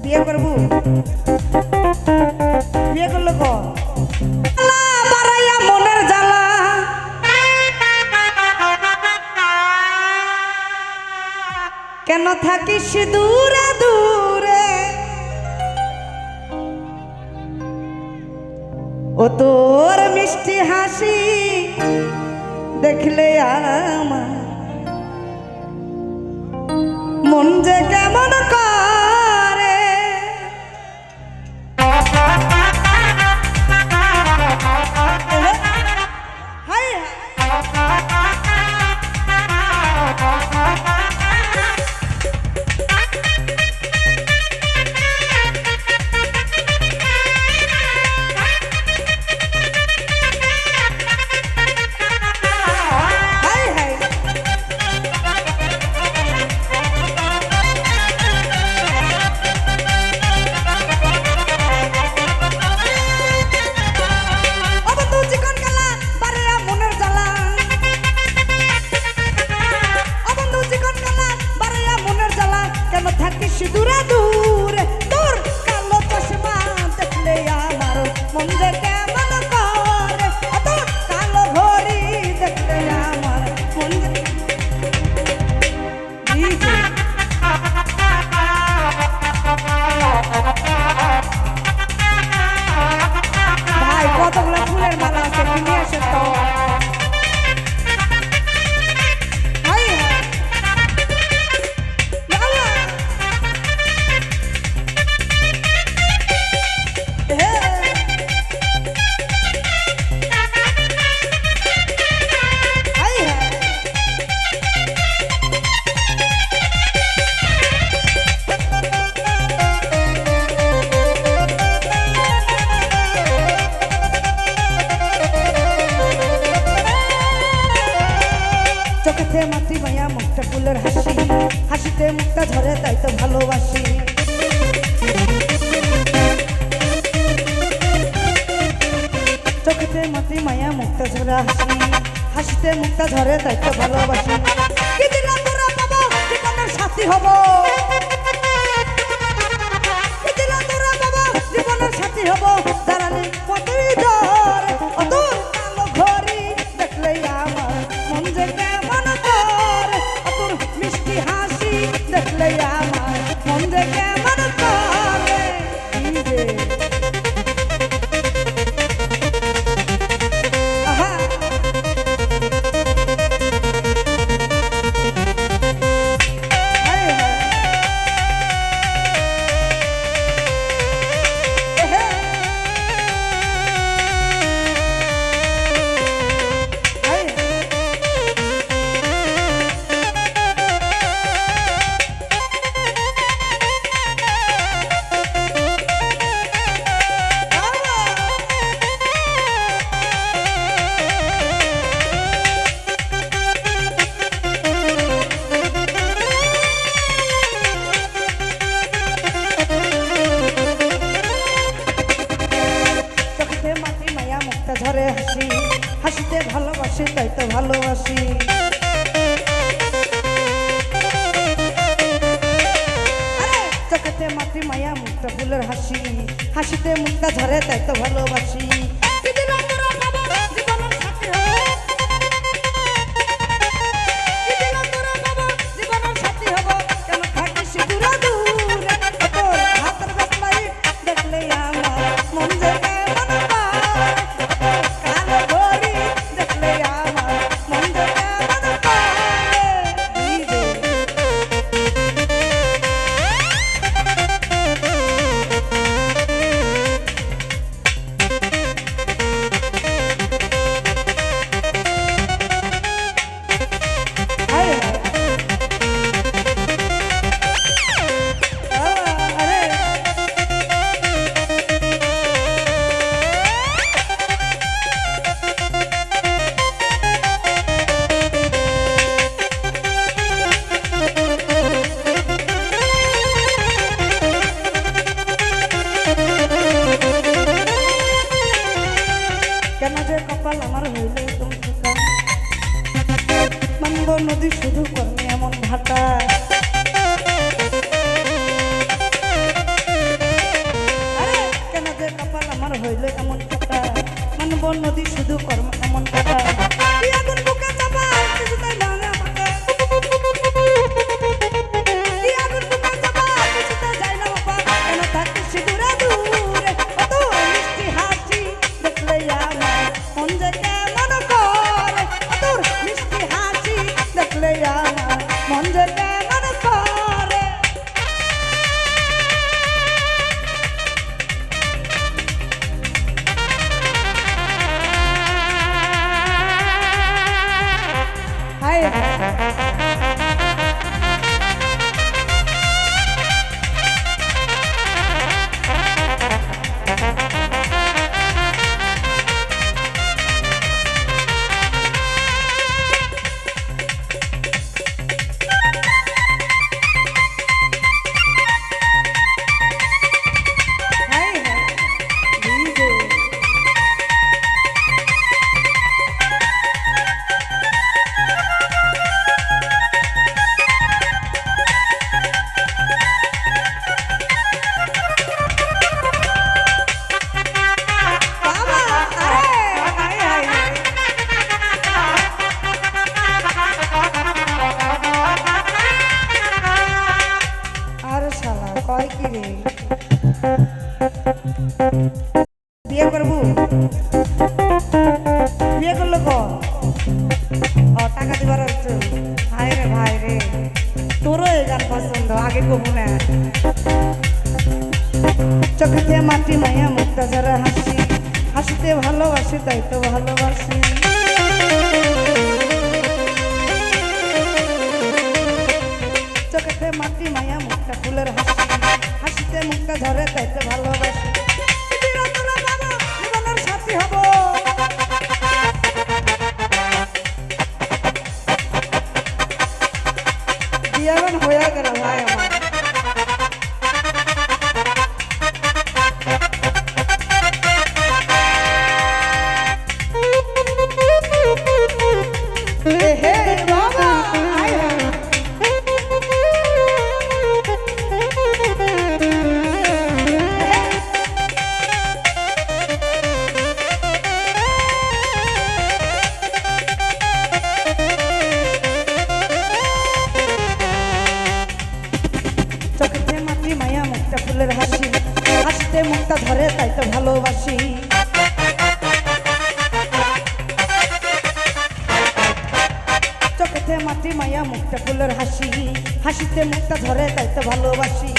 বিয়ে করবো, বিয়ে করলে কর বাড়াইয়া মনের জ্বালা, কেন থাকিস দূরে দূরে, ও তোর মিষ্টি হাসি দেখলে আমার মন যে কেমন করে। দূরে দূরে তোর কালো চশমা দেখলে আমার মন যে কেমন করে, তোর কালো ঘড়ি দেখলে আমার মন ভাই কতগুলো ফুলের মালা আছে কিনে আসে তো। চোখেতে মাটি মায়া মুখটা ফুলের হাসি, হাসিতে মুখটা ধরে তাই তো ভালোবাসি। চোখেতে মাটি মায়া মুখটা ঝরা হাসি, হাসিতে মুখটা ধরে তাই তো ভালোবাসি। কি দিলা তোরা বাবা জীবনের সাথী হব, কি দিলা তোরা বাবা জীবনের সাথী হব, জানালি কতই জ্বর তোর কালো ঘড়ি দেখলে আমার মন যে কেমন করে, তোর মিষ্টি হাসি দেখলে আমার মন যে কেমন করে। ঝরে হাসি, হাসিতে ভালোবাসি তাই তো ভালোবাসি। চোখেতে মাটি মায়া মুখটা ফুলের হাসি, হাসিতে মুখটা ঝরে তাই তো ভালোবাসি। হইল এমন কথা মানব নদী শুধু কর্ম এমন কথা কি আগুন বুকে চাপা কিছু তাই না আমাকে কি আগুন বুকে চাপা কিছু তাই যায় না বাবা কেন থাকিস দূরে দূরে কত মিষ্টি হাসি দেখলে আমার মন যে কেমন করে কত মিষ্টি হাসি দেখলে আমার মন যে কেমন করে হায় কয় কি রে বিয়ে করবো বিয়ে করলো কর টাকা দিবার ভাই রে তোরও এই গান পছন্দ আগে কমু না চোখেতে মাটি মায়া মুক্তা যারা হাসি হাসিতে ভালোবাসি তাই তো ভালোবাসি চোখেতে মাটি মায়া মুক্তা ফুলের হাসি হাসিতে মুক্তা ঝরে তাই তো ভালোবাসি জীবনের সাথী হব বিয়ান হয়ে গেল ভাই আমার মায়া মুক্তা ফুলের হাসি হাসিতে মুক্তা ধরে তাই তো ভালোবাসি চোখেতে মাটি মায়া মুক্তা ফুলের হাসি হাসিতে মুক্তা ধরে তাই তো ভালোবাসি